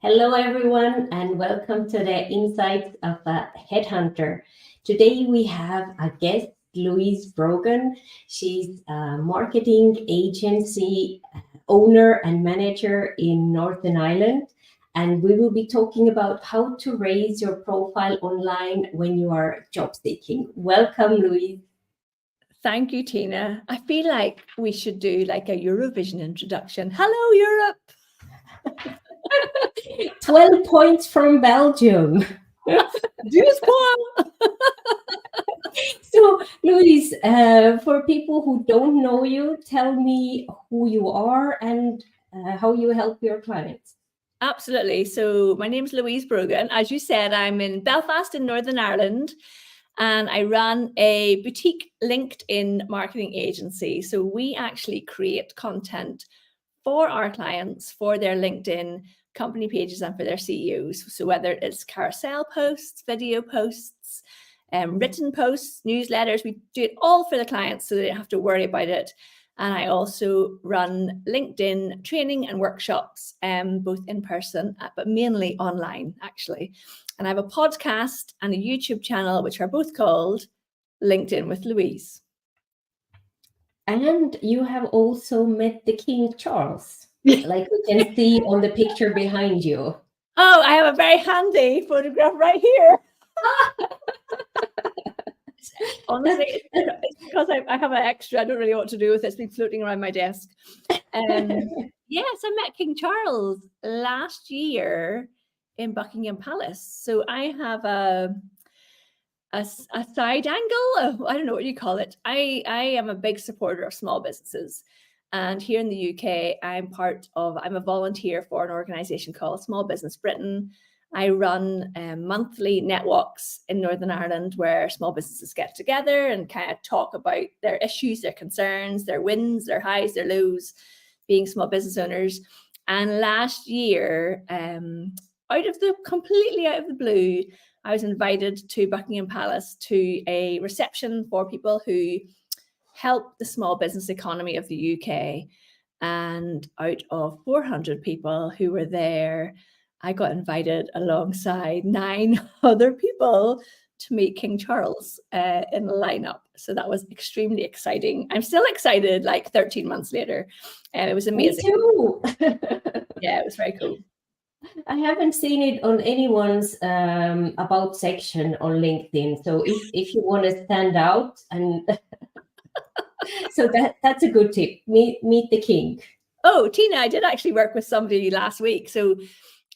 Hello, everyone, and welcome to the Insights of a Headhunter. Today we have a guest, Louise Brogan. She's a marketing agency owner and manager in Northern Ireland. And we will be talking about how to raise your profile online when you are job seeking. Welcome, Louise. Thank you, Tiina. I feel like we should do like a Eurovision introduction. Hello, Europe. 12 points from Belgium. Du sport. So, Louise, for people who don't know you, tell me who you are and how you help your clients. Absolutely. So my name's Louise Brogan. As you said, I'm in Belfast in Northern Ireland, and I run a boutique LinkedIn marketing agency. So we actually create content for our clients for their LinkedIn company pages and for their CEOs. So whether it's carousel posts, video posts, written posts, newsletters, we do it all for the clients so they don't have to worry about it. And I also run LinkedIn training and workshops, both in person, but mainly online, actually. And I have a podcast and a YouTube channel, which are both called LinkedIn with Louise. And you have also met the King Charles, like we can see on the picture behind you. Oh, I have a very handy photograph right here. Honestly, it's because I have an extra. I don't really know what to do with it. It's been floating around my desk. Yes, I met King Charles last year in Buckingham Palace. So I have a side angle. I don't know what you call it. I am a big supporter of small businesses. And here in the UK, I'm a volunteer for an organisation called Small Business Britain. I run monthly netwalks in Northern Ireland where small businesses get together and kind of talk about their issues, their concerns, their wins, their highs, their lows, being small business owners. And last year, completely out of the blue, I was invited to Buckingham Palace to a reception for people who help the small business economy of the UK. And out of 400 people who were there, I got invited alongside 9 other people to meet King Charles in a lineup. So that was extremely exciting. I'm still excited, like 13 months later. It was amazing. Me too. Yeah, it was very cool. I haven't seen it on anyone's about section on LinkedIn. So if you want to stand out, and so that's a good tip. Meet the king. Oh, Tiina, I did actually work with somebody last week. So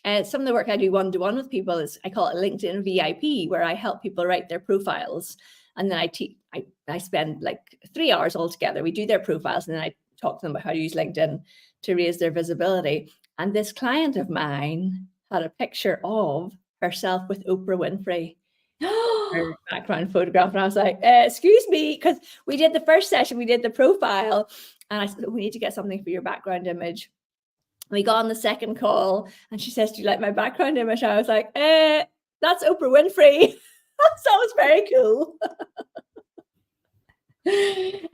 some of the work I do one-to-one with people is, I call it LinkedIn VIP, where I help people write their profiles. And then I spend like 3 hours altogether. We do their profiles, and then I talk to them about how to use LinkedIn to raise their visibility. And this client of mine had a picture of herself with Oprah Winfrey. Her background photograph. And I was like, excuse me, because we did the first session, we did the profile. And I said, we need to get something for your background image. We got on the second call and she says, do you like my background image? I was like, that's Oprah Winfrey. So it was very cool.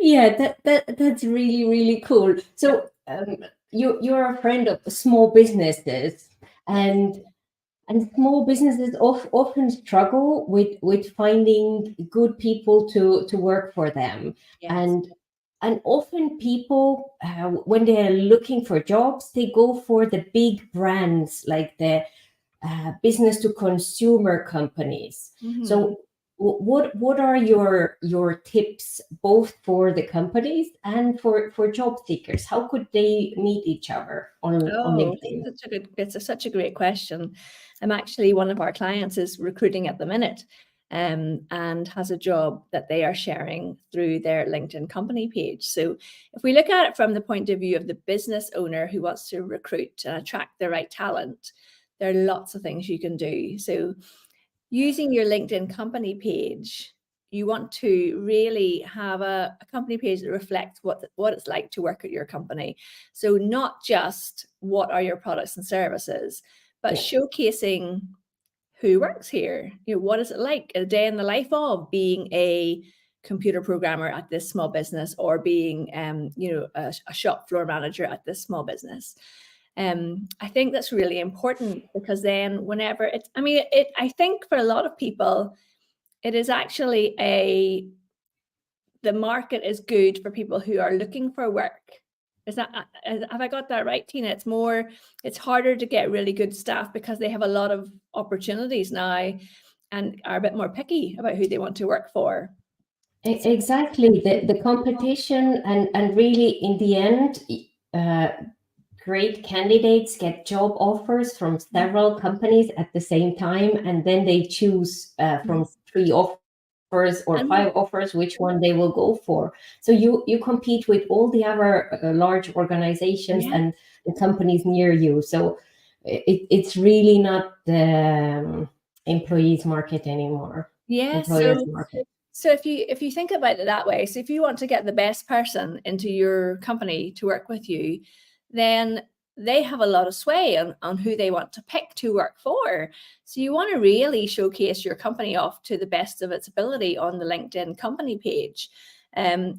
Yeah, that's really, really cool. So you're a friend of small businesses, and small businesses often struggle with finding good people to work for them. Yes. And often people, when they're looking for jobs, they go for the big brands, like the business to consumer companies. Mm-hmm. So what are your tips, both for the companies and for job seekers? How could they meet each other on LinkedIn? It's such a great question. I'm actually, one of our clients is recruiting at the minute, and has a job that they are sharing through their LinkedIn company page. So if we look at it from the point of view of the business owner who wants to recruit and attract the right talent, there are lots of things you can do. So using your LinkedIn company page, you want to really have a company page that reflects what it's like to work at your company. So not just what are your products and services, but showcasing who works here. You know, what is it like a day in the life of being a computer programmer at this small business, or being a shop floor manager at this small business. I think that's really important, because then whenever I think for a lot of people, it is actually the market is good for people who are looking for work. Have I got that right, Tiina? It's harder to get really good staff because they have a lot of opportunities now and are a bit more picky about who they want to work for. Exactly, the competition, and really in the end, great candidates get job offers from several companies at the same time, and then they choose from 3 offers or 5 offers which one they will go for. So you compete with all the other large organizations and the companies near you. So it's really not the employees market anymore. Yes. Employers market. So if you think about it that way, so if you want to get the best person into your company to work with you, then they have a lot of sway on who they want to pick to work for. So you want to really showcase your company off to the best of its ability on the LinkedIn company page. And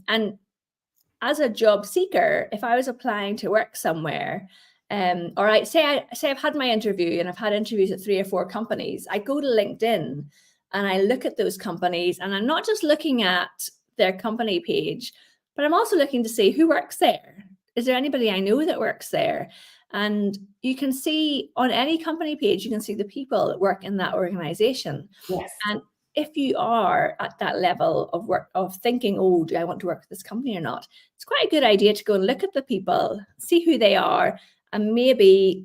as a job seeker, if I was applying to work somewhere, or I've had my interview and I've had interviews at 3 or 4 companies, I go to LinkedIn and I look at those companies, and I'm not just looking at their company page, but I'm also looking to see who works there. Is there anybody I know that works there? And you can see on any company page, you can see the people that work in that organization. Yes. And if you are at that level of work, of thinking, oh, do I want to work with this company or not? It's quite a good idea to go and look at the people, see who they are, and maybe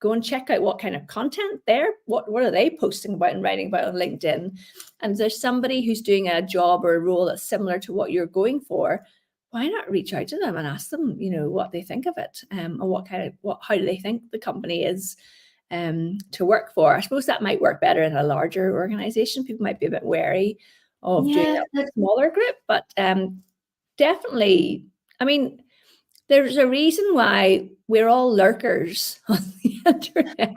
go and check out what kind of content what are they posting about and writing about on LinkedIn. And if there's somebody who's doing a job or a role that's similar to what you're going for, why not reach out to them and ask them, what they think of it, or how do they think the company is to work for? I suppose that might work better in a larger organization. People might be a bit wary of doing a smaller group, but definitely, there's a reason why we're all lurkers on the internet.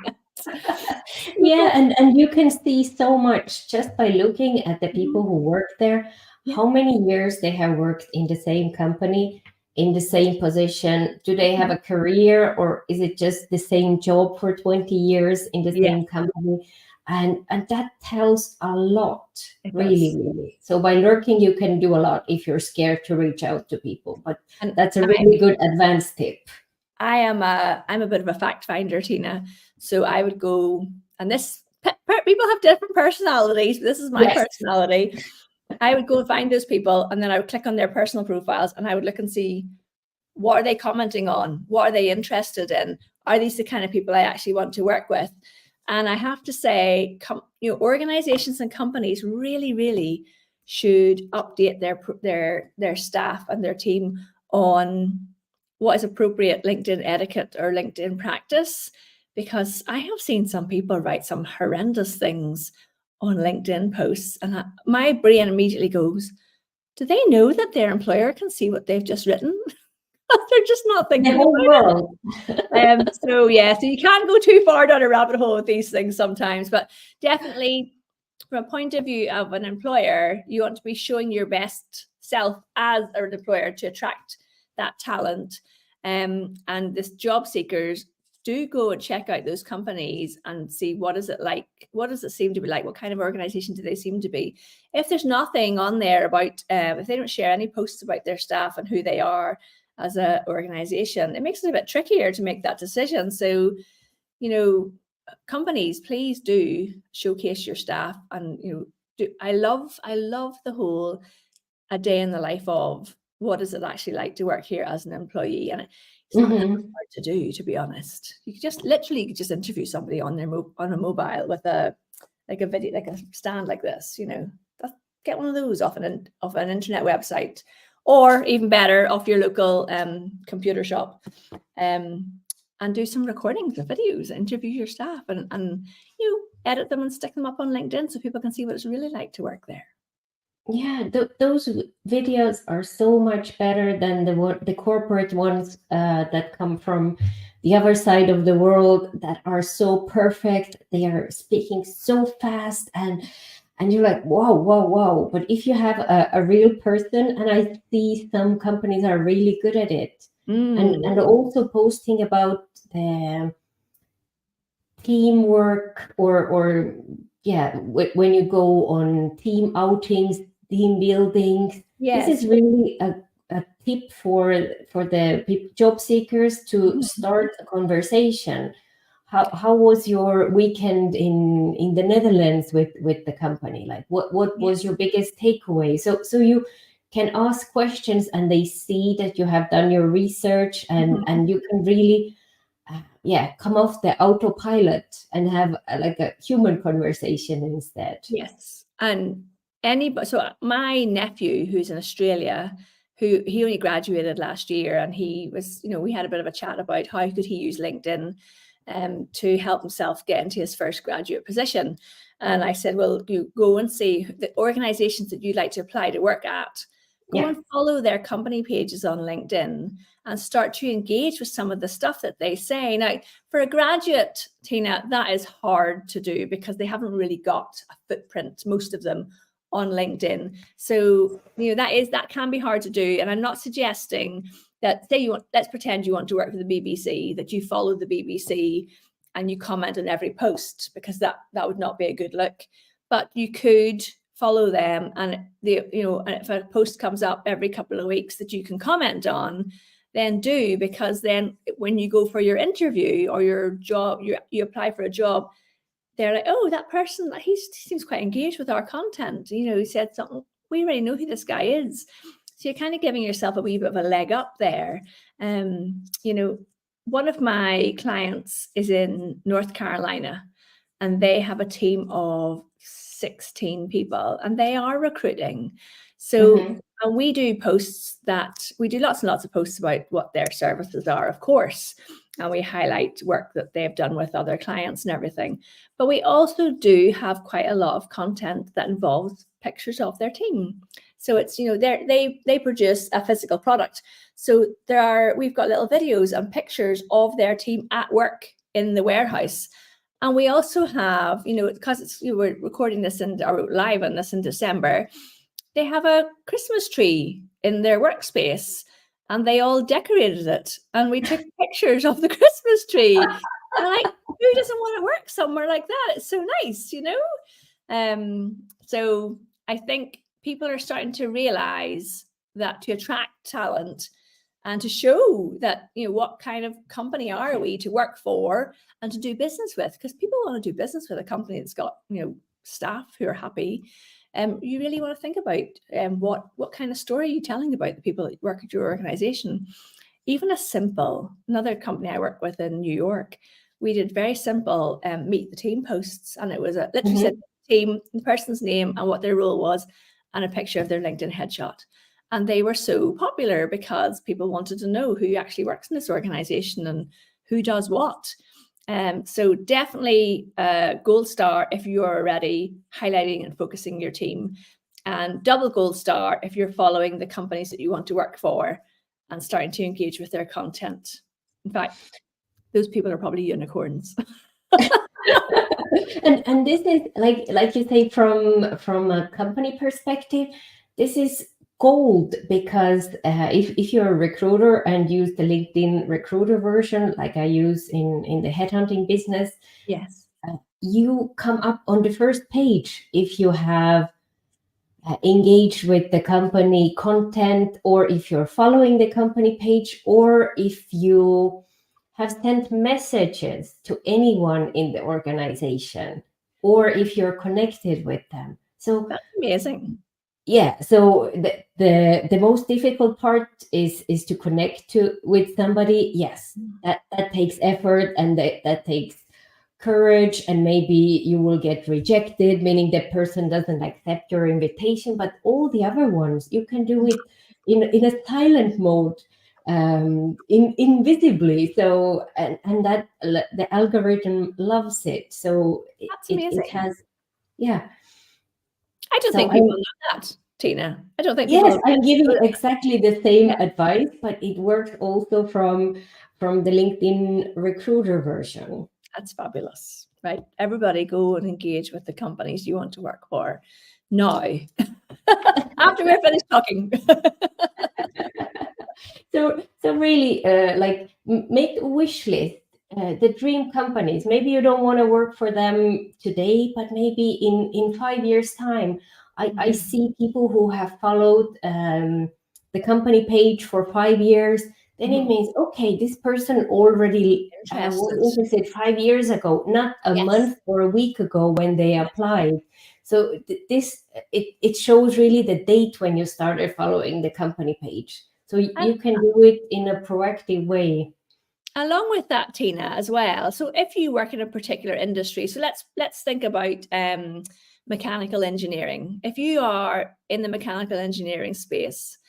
And you can see so much just by looking at the people who work there, how many years they have worked in the same company, in the same position. Do they have a career, or is it just the same job for 20 years in the same company? And that tells a lot, really. So by lurking, you can do a lot if you're scared to reach out to people. But that's a really good advanced tip. I'm a bit of a fact finder, Tiina. So I would go, and people have different personalities. This is my personality. I would go and find those people, and then I would click on their personal profiles, and I would look and see, what are they commenting on? What are they interested in? Are these the kind of people I actually want to work with? And I have to say, organizations and companies really, really should update their staff and their team on what is appropriate LinkedIn etiquette or LinkedIn practice, because I have seen some people write some horrendous things on LinkedIn posts, and my brain immediately goes, do they know that their employer can see what they've just written? They're just not thinking about it. So you can't go too far down a rabbit hole with these things sometimes, but definitely from a point of view of an employer, you want to be showing your best self as an employer to attract that talent. And this job seekers do go and check out those companies and see, what is it like? What does it seem to be like? What kind of organization do they seem to be? If there's nothing on there about, if they don't share any posts about their staff and who they are as an organization, it makes it a bit trickier to make that decision. So, companies, please do showcase your staff. And, I love the whole a day in the life of, what is it actually like to work here as an employee? And it's not that hard to do, to be honest. You could just interview somebody on a mobile with a video, like a stand like this, get one of those off an internet website, or even better, off your local computer shop, and do some recordings of videos, interview your staff, and edit them and stick them up on LinkedIn so people can see what it's really like to work there. Yeah, those videos are so much better than the corporate ones that come from the other side of the world, that are so perfect. They are speaking so fast, and you're like, wow. But if you have a real person, and I see some companies are really good at it, and also posting about the teamwork or yeah, when you go on team outings, team buildings. Yes. This is really a tip for the job seekers to start a conversation. How was your weekend in the Netherlands with the company? Like what was your biggest takeaway? So you can ask questions and they see that you have done your research and you can really come off the autopilot and have like a human conversation instead. Yes. And so my nephew, who's in Australia, he only graduated last year, and he was, we had a bit of a chat about how could he use LinkedIn to help himself get into his first graduate position. And I said, well, you go and see the organizations that you'd like to apply to work at. Go and follow their company pages on LinkedIn and start to engage with some of the stuff that they say. Now, for a graduate, Tiina, that is hard to do because they haven't really got a footprint, most of them, on LinkedIn. So, that can be hard to do. And I'm not suggesting that, let's pretend you want to work for the BBC, that you follow the BBC and you comment on every post, because that would not be a good look. But you could follow them, and if a post comes up every couple of weeks that you can comment on, then do, because then when you go for your interview or your job, you apply for a job, they're like, oh, that person, he seems quite engaged with our content. He said something, we already know who this guy is. So you're kind of giving yourself a wee bit of a leg up there. One of my clients is in North Carolina, and they have a team of 16 people, and they are recruiting. So and we do lots and lots of posts about what their services are, of course, and we highlight work that they've done with other clients and everything. But we also do have quite a lot of content that involves pictures of their team. So it's, they produce a physical product. So we've got little videos and pictures of their team at work in the warehouse. And we also have, because we're recording this or live on this in December, they have a Christmas tree in their workspace, and they all decorated it. And we took pictures of the Christmas tree. And who doesn't want to work somewhere like that? It's so nice, So I think people are starting to realize that to attract talent and to show that, what kind of company are we to work for and to do business with, because people want to do business with a company that's got, staff who are happy. You really want to think about what kind of story are you telling about the people that work at your organization. Even another company I work with in New York, we did very simple meet the team posts, and it was literally said team, the person's name and what their role was, and a picture of their LinkedIn headshot. And they were so popular because people wanted to know who actually works in this organization and who does what. So definitely gold star if you're already highlighting and focusing your team, and double gold star if you're following the companies that you want to work for and starting to engage with their content. In fact, those people are probably unicorns. and this is like you say, from a company perspective, this is gold, because if you're a recruiter and use the LinkedIn recruiter version, like I use in the headhunting business, yes, you come up on the first page if you have engaged with the company content, or if you're following the company page, or if you have sent messages to anyone in the organization, or if you're connected with them. So that's amazing. Yeah, so the most difficult part is to connect with somebody. Yes, that takes effort, and that takes courage, and maybe you will get rejected, meaning that person doesn't accept your invitation. But all the other ones, you can do it in a silent mode, invisibly. So and that the algorithm loves it. So That's amazing. it has, yeah. I don't think people know that, Tiina. I don't think yes, people. I'm giving exactly the same advice, but it works also from the LinkedIn recruiter version. That's fabulous, right? Everybody go and engage with the companies you want to work for now. After we're finished talking. So really, like make a wish list. The dream companies. Maybe you don't want to work for them today, but maybe in 5 years' time. I see people who have followed the company page for 5 years. Then it means, okay, this person already was interested 5 years ago, not a month or a week ago when they applied. So it shows really the date when you started following the company page. So you can do it in a proactive way. Along with that, Tiina, as well. So if you work in a particular industry, so let's think about mechanical engineering. If you are in the mechanical engineering space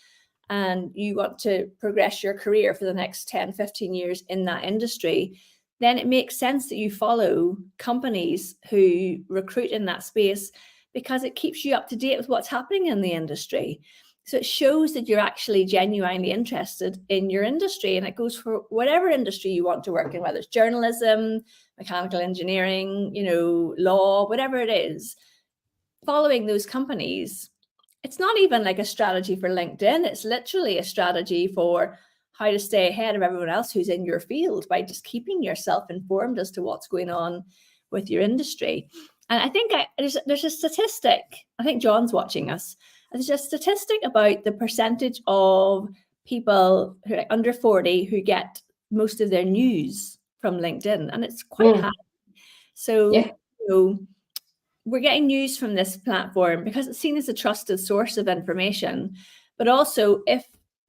and you want to progress your career for the next 10, 15 years in that industry, then it makes sense that you follow companies who recruit in that space, because it keeps you up to date with what's happening in the industry. So it shows that you're actually genuinely interested in your industry, and it goes for whatever industry you want to work in, whether it's journalism, mechanical engineering, law, whatever it is. Following those companies, it's not even like a strategy for LinkedIn. It's literally a strategy for how to stay ahead of everyone else who's in your field by just keeping yourself informed as to what's going on with your industry. And I think there's a statistic, I think John's watching us. There's a statistic about the percentage of people who are under 40 who get most of their news from LinkedIn, and it's quite high. So, we're getting news from this platform because it's seen as a trusted source of information. But also, if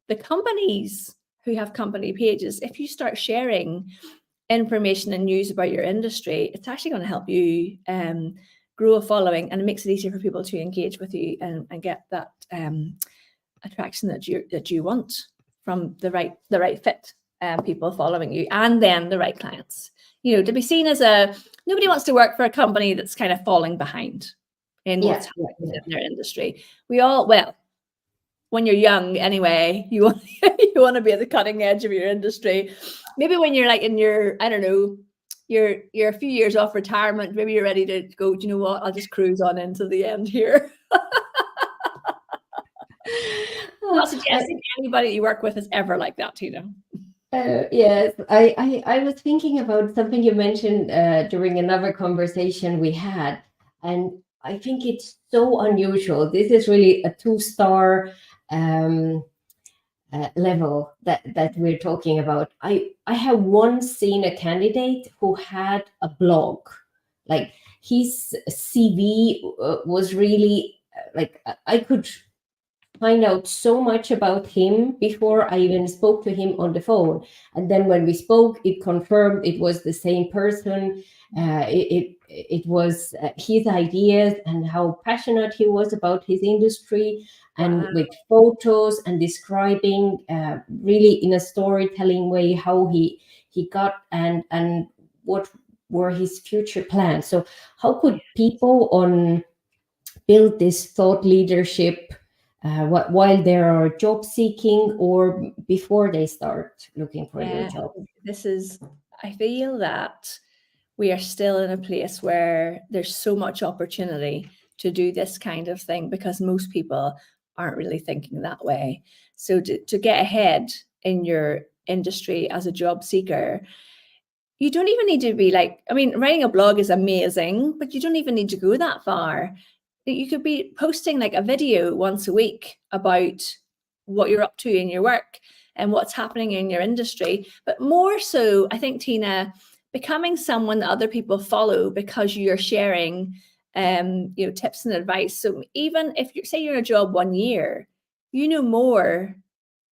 the companies who have company pages, if you start sharing information and news about your industry, it's actually going to help you grow a following, and it makes it easier for people to engage with you and get that attraction that you want from the right fit people following you, and then the right clients. To be seen as nobody wants to work for a company that's kind of falling behind in what's happening in their industry. When you're young anyway, you want to be at the cutting edge of your industry. Maybe when you're like in your, I don't know, you're a few years off retirement, maybe you're ready to go, do you know what, I'll just cruise on into the end here. I'm not suggesting anybody that you work with is ever like that, Tiina. Yes, I was thinking about something you mentioned during another conversation we had, and I think it's so unusual. This is really a 2-star level that we're talking about. I have once seen a candidate who had a blog. Like, his CV was really like, I could find out so much about him before I even spoke to him on the phone. And then when we spoke, it confirmed it was the same person. It was his ideas and how passionate he was about his industry, and with photos and describing really in a storytelling way how he got and what were his future plans. So how could people build this thought leadership while they are job seeking or before they start looking for a new job? I feel that we are still in a place where there's so much opportunity to do this kind of thing, because most people aren't really thinking that way. So to get ahead in your industry as a job seeker, you don't even need to be like, writing a blog is amazing, but you don't even need to go that far. You could be posting like a video once a week about what you're up to in your work and what's happening in your industry. But more so, I think, Tiina, becoming someone that other people follow because you're sharing tips and advice. So even if you're in a job 1 year, you know more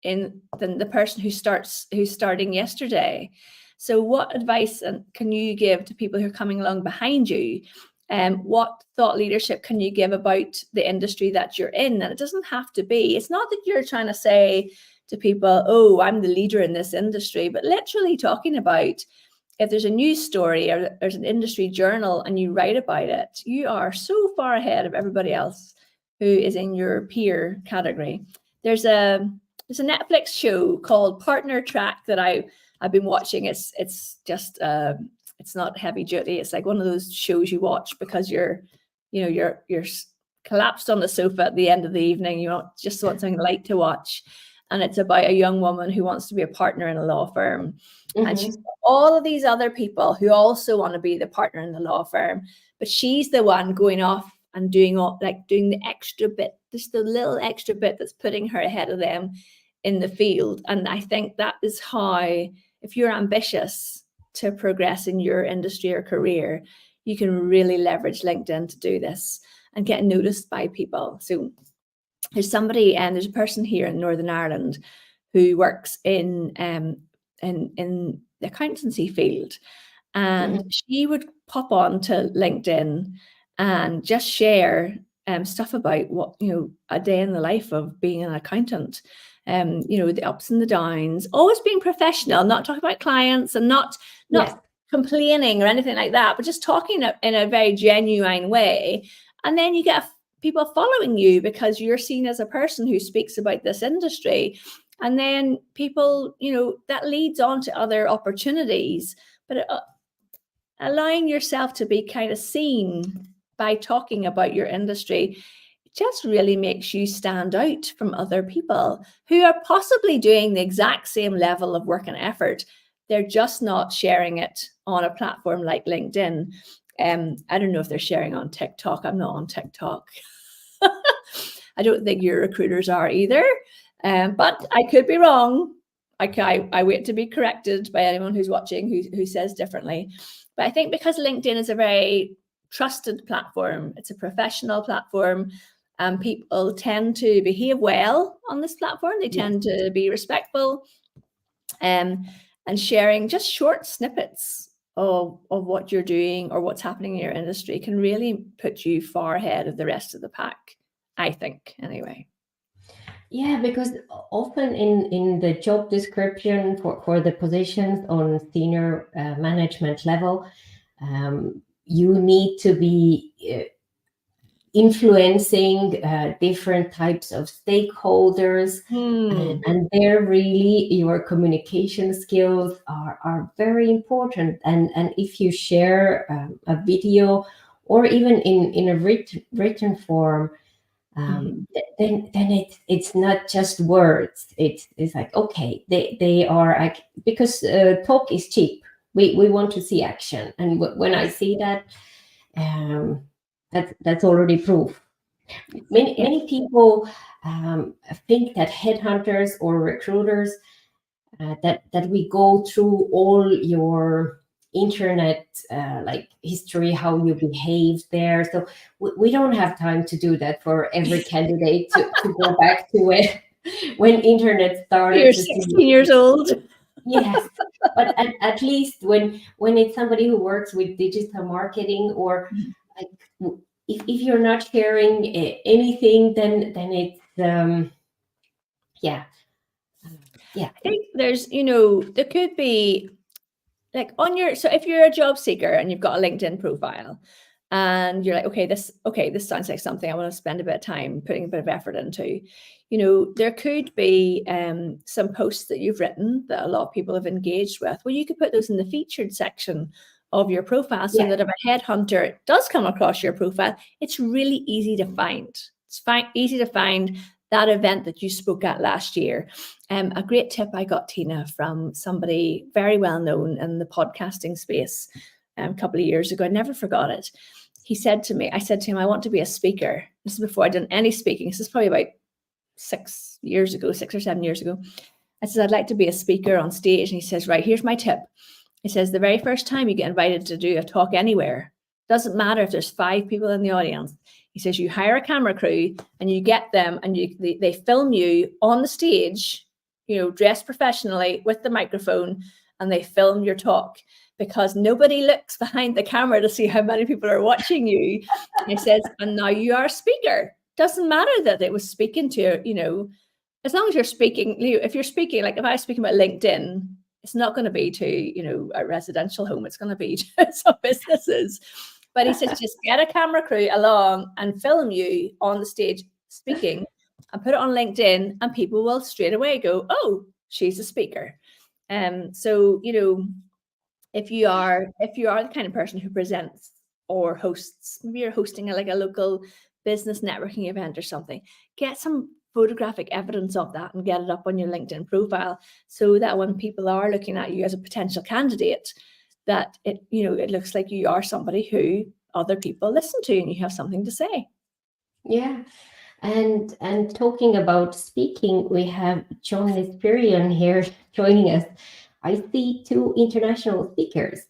than the person who's starting yesterday. So what advice can you give to people who are coming along behind you? What thought leadership can you give about the industry that you're in? And it doesn't have to be, it's not that you're trying to say to people, oh, I'm the leader in this industry, but literally talking about, if there's a news story or there's an industry journal and you write about it, you are so far ahead of everybody else who is in your peer category. There's a Netflix show called Partner Track that I've been watching. It's just it's not heavy duty. It's like one of those shows you watch because you're collapsed on the sofa at the end of the evening. You just want something light to watch. and it's about a young woman who wants to be a partner in a law firm. And she's Mhm. got all of these other people who also want to be the partner in the law firm, but she's the one going off and doing the extra bit, just the little extra bit that's putting her ahead of them in the field. And I think that is how, if you're ambitious to progress in your industry or career, you can really leverage LinkedIn to do this and get noticed by people. So there's there's a person here in Northern Ireland who works in the accountancy field, and she would pop on to LinkedIn and just share stuff about what, a day in the life of being an accountant, the ups and the downs, always being professional, not talking about clients and not complaining or anything like that, but just talking in a very genuine way. And then you get people following you because you're seen as a person who speaks about this industry. And then people, that leads on to other opportunities. But allowing yourself to be kind of seen by talking about your industry just really makes you stand out from other people who are possibly doing the exact same level of work and effort. They're just not sharing it on a platform like LinkedIn. I don't know if they're sharing on TikTok. I'm not on TikTok. I don't think your recruiters are either, but I could be wrong. I wait to be corrected by anyone who's watching who says differently. But I think because LinkedIn is a very trusted platform, it's a professional platform, and people tend to behave well on this platform. They tend to be respectful, and sharing just short snippets of what you're doing or what's happening in your industry can really put you far ahead of the rest of the pack, I think, anyway. Yeah, because often in the job description for the positions on senior management level, you need to be influencing different types of stakeholders, and there really your communication skills are very important. And if you share a video or even in a written form, then it's not just words. It's like, okay, they are like, because talk is cheap. We want to see action, and when I see that, that's already proof. Many people think that headhunters or recruiters that we go through all your internet like history, how you behave there. So we don't have time to do that for every candidate to go back to when internet started. You're 16 years old. Yes, but at least when it's somebody who works with digital marketing, or like if you're not sharing anything, then it's yeah. I think there's, there could be like so if you're a job seeker and you've got a LinkedIn profile and you're like, okay, this sounds like something I want to spend a bit of time putting a bit of effort into, there could be some posts that you've written that a lot of people have engaged with. Well, you could put those in the featured section of your profile so that if a headhunter does come across your profile, it's really easy to find. It's easy to find that event that you spoke at last year. A great tip I got, Tiina, from somebody very well known in the podcasting space a couple of years ago. I never forgot it. He said to me, I said to him, I want to be a speaker. This is before I'd done any speaking. This is probably about 6 or 7 years ago. I said, I'd like to be a speaker on stage. And he says, right, here's my tip. He says, the very first time you get invited to do a talk anywhere, doesn't matter if there's 5 people in the audience. He says, you hire a camera crew and you get them and they film you on the stage, dressed professionally with the microphone, and they film your talk, because nobody looks behind the camera to see how many people are watching you. He says, and now you are a speaker. Doesn't matter that it was speaking to, as long as you're speaking, if you're speaking, like if I was speaking about LinkedIn, it's not going to be to, a residential home. It's going to be to some businesses. But he says, just get a camera crew along and film you on the stage speaking and put it on LinkedIn, and people will straight away go, oh, she's a speaker. So, if you are the kind of person who presents or hosts, maybe you're hosting a local business networking event or something, get some photographic evidence of that and get it up on your LinkedIn profile, so that when people are looking at you as a potential candidate, that it looks like you are somebody who other people listen to and you have something to say. Yeah. And talking about speaking, we have John Lisperian here joining us. I see 2 international speakers.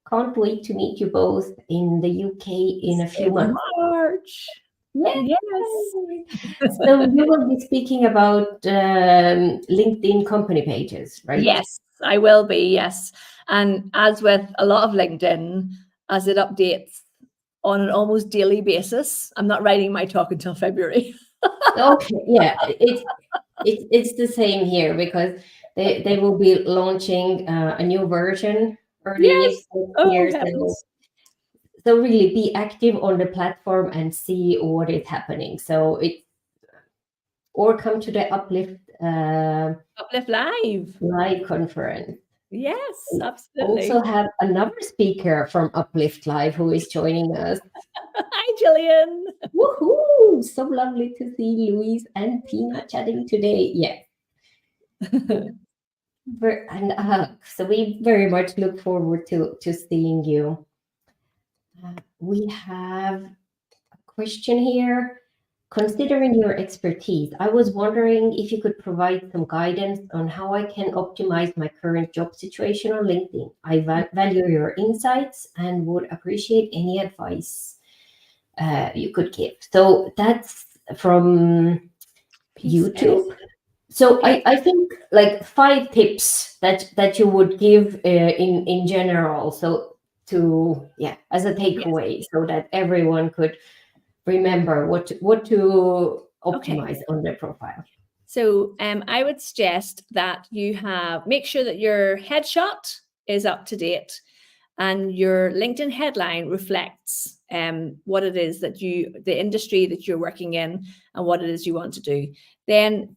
Can't wait to meet you both in the UK in a few months. March. Yes. Yes. So you will be speaking about LinkedIn company pages, right? Yes, I will be. Yes. And as with a lot of LinkedIn, as it updates on an almost daily basis, I'm not writing my talk until February. Okay. Yeah. It's the same here, because they will be launching a new version early Yes. next year. Heavens. So really be active on the platform and see what is happening. Or come to the Uplift Live. Live conference. Yes, We absolutely. also have another speaker from Uplift Live who is joining us. Hi, Gillian. Woohoo! So lovely to see Louise and Tiina chatting today. Yeah. So we very much look forward to seeing you. We have a question here. Considering your expertise, I was wondering if you could provide some guidance on how I can optimize my current job situation on LinkedIn. I value your insights and would appreciate any advice you could give. So that's from YouTube. So I think like 5 tips that you would give in general. So as a takeaway, so that everyone could remember what to optimize on their profile. So I would suggest that you make sure that your headshot is up to date and your LinkedIn headline reflects what it is that the industry that you're working in and what it is you want to do. Then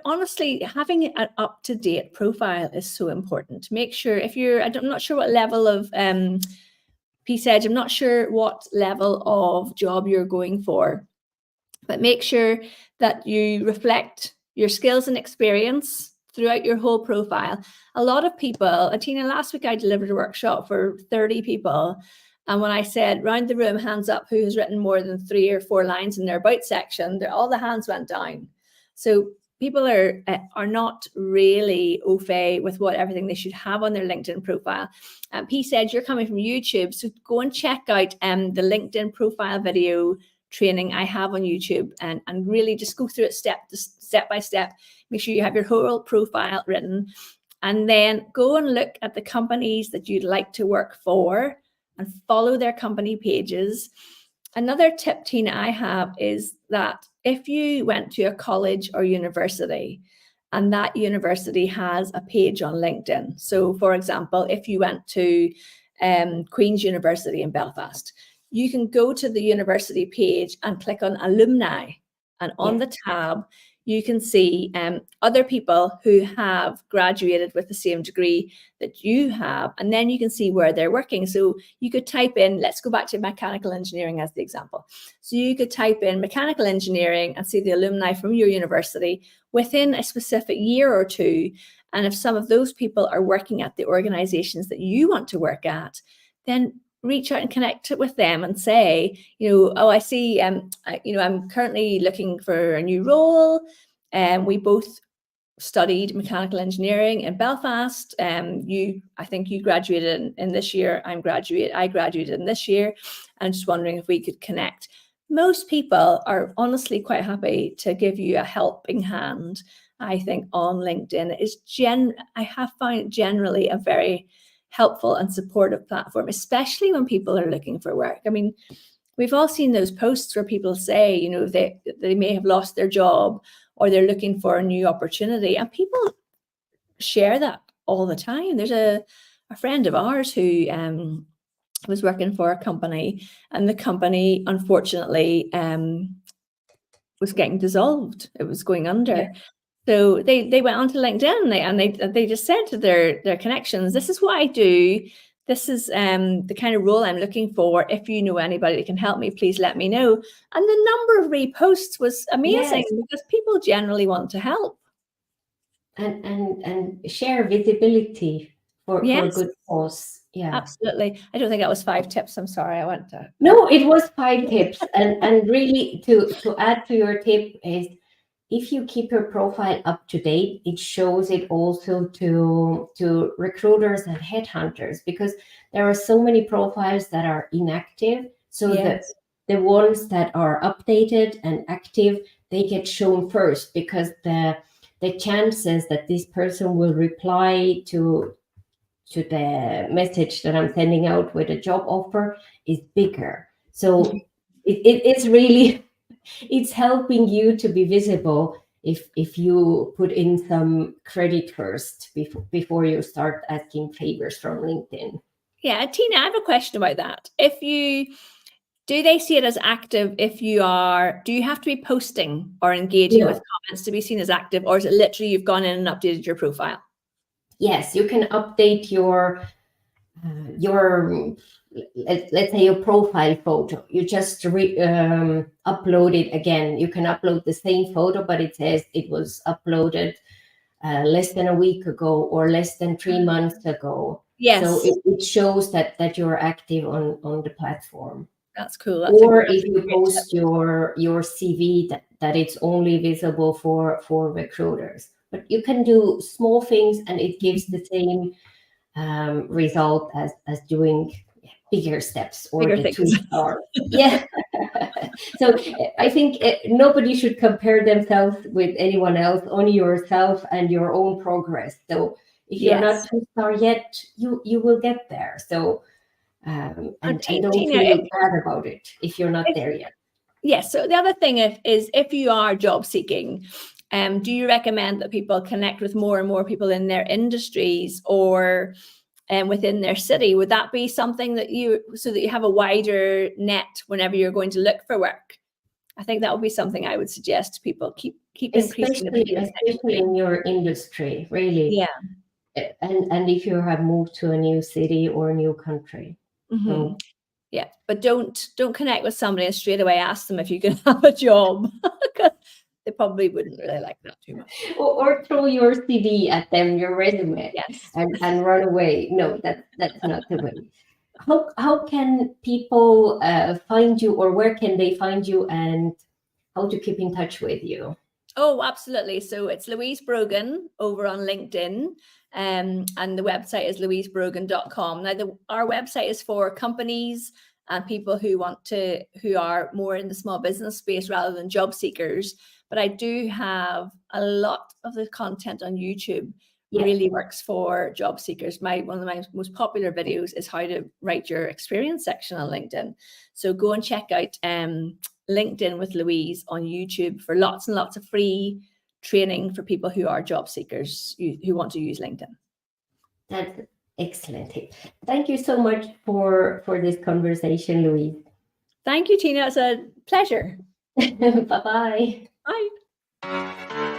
honestly, having an up-to-date profile is so important. Make sure I'm not sure what level of PSEDG, I'm not sure what level of job you're going for, but make sure that you reflect your skills and experience throughout your whole profile. A lot of people, Tiina, last week I delivered a workshop for 30 people. And when I said round the room, hands up, who has written more than 3 or 4 lines in their about section, all the hands went down. So people are not really au fait with everything they should have on their LinkedIn profile. P said you're coming from YouTube, so go and check out the LinkedIn profile video training I have on YouTube, and really just go through it step by step. Make sure you have your whole profile written, and then go and look at the companies that you'd like to work for and follow their company pages. Another tip, Tiina, I have is that if you went to a college or university and that university has a page on LinkedIn, so for example, if you went to Queen's University in Belfast, you can go to the university page and click on alumni, and on the tab you can see other people who have graduated with the same degree that you have, and then you can see where they're working. So you could type in, let's go back to mechanical engineering as the example. So you could type in mechanical engineering and see the alumni from your university within a specific year or 2. And if some of those people are working at the organizations that you want to work at, then reach out and connect with them and say, oh, I see, I'm currently looking for a new role. We both studied mechanical engineering in Belfast. I think you graduated in this year. I graduated in this year. I'm just wondering if we could connect. Most people are honestly quite happy to give you a helping hand. I think on LinkedIn I have found it generally a very helpful and supportive platform, especially when people are looking for work. I mean, we've all seen those posts where people say, they may have lost their job or they're looking for a new opportunity, and people share that all the time. There's a friend of ours who was working for a company, and the company unfortunately was getting dissolved. It was going under. Yeah. So they went onto LinkedIn and they just said to their connections, this is what I do. this is the kind of role I'm looking for. If you know anybody that can help me, please let me know. And the number of reposts was amazing because people generally want to help. And share visibility for a good cause. Yeah, absolutely. I don't think that was 5 tips. I'm sorry, I went to. No, it was 5 tips, and really to add to your tip is, if you keep your profile up to date, it shows it also to recruiters and headhunters, because there are so many profiles that are inactive. So the ones that are updated and active, they get shown first, because the chances that this person will reply to the message that I'm sending out with a job offer is bigger. So it's really, it's helping you to be visible if you put in some credit first before you start asking favors from LinkedIn. Yeah, Tiina, I have a question about that. Do they see it as active if you are, do you have to be posting or engaging with comments to be seen as active, or is it literally you've gone in and updated your profile? Yes, you can update your let's say your profile photo. You just upload it again. You can upload the same photo, but it says it was uploaded less than a week ago or less than 3 months ago. Yes. So it shows that you're active on the platform. That's cool. Or if you post your CV, that it's only visible for recruiters. But you can do small things, and it gives the same result as doing bigger steps or bigger the things. 2 stars. Yeah. So I think nobody should compare themselves with anyone else, only yourself and your own progress. So if you're not 2-star yet, you will get there. So and don't feel bad about it if you're not there yet. Yes. So the other thing is if you are job seeking, do you recommend that people connect with more and more people in their industries or within their city? Would that be something that so that you have a wider net whenever you're going to look for work? I think that would be something I would suggest to people. Keep increasing especially in your industry, really. Yeah. And if you have moved to a new city or a new country. Mm-hmm. So, yeah, but don't connect with somebody and straight away ask them if you can have a job. They probably wouldn't really like that too much. Or throw your CV at them, your resume, and run away. No, that's not the way. How can people find you, or where can they find you, and how to keep in touch with you? Oh, absolutely. So it's Louise Brogan over on LinkedIn. And the website is louisebrogan.com. Now, our website is for companies and people who are more in the small business space rather than job seekers. But I do have a lot of the content on YouTube. Really works for job seekers. One of my most popular videos is how to write your experience section on LinkedIn. So go and check out LinkedIn with Louise on YouTube for lots and lots of free training for people who are job seekers who want to use LinkedIn. That's excellent. Thank you so much for this conversation, Louise. Thank you, Tiina. It's a pleasure. Bye-bye. Bye.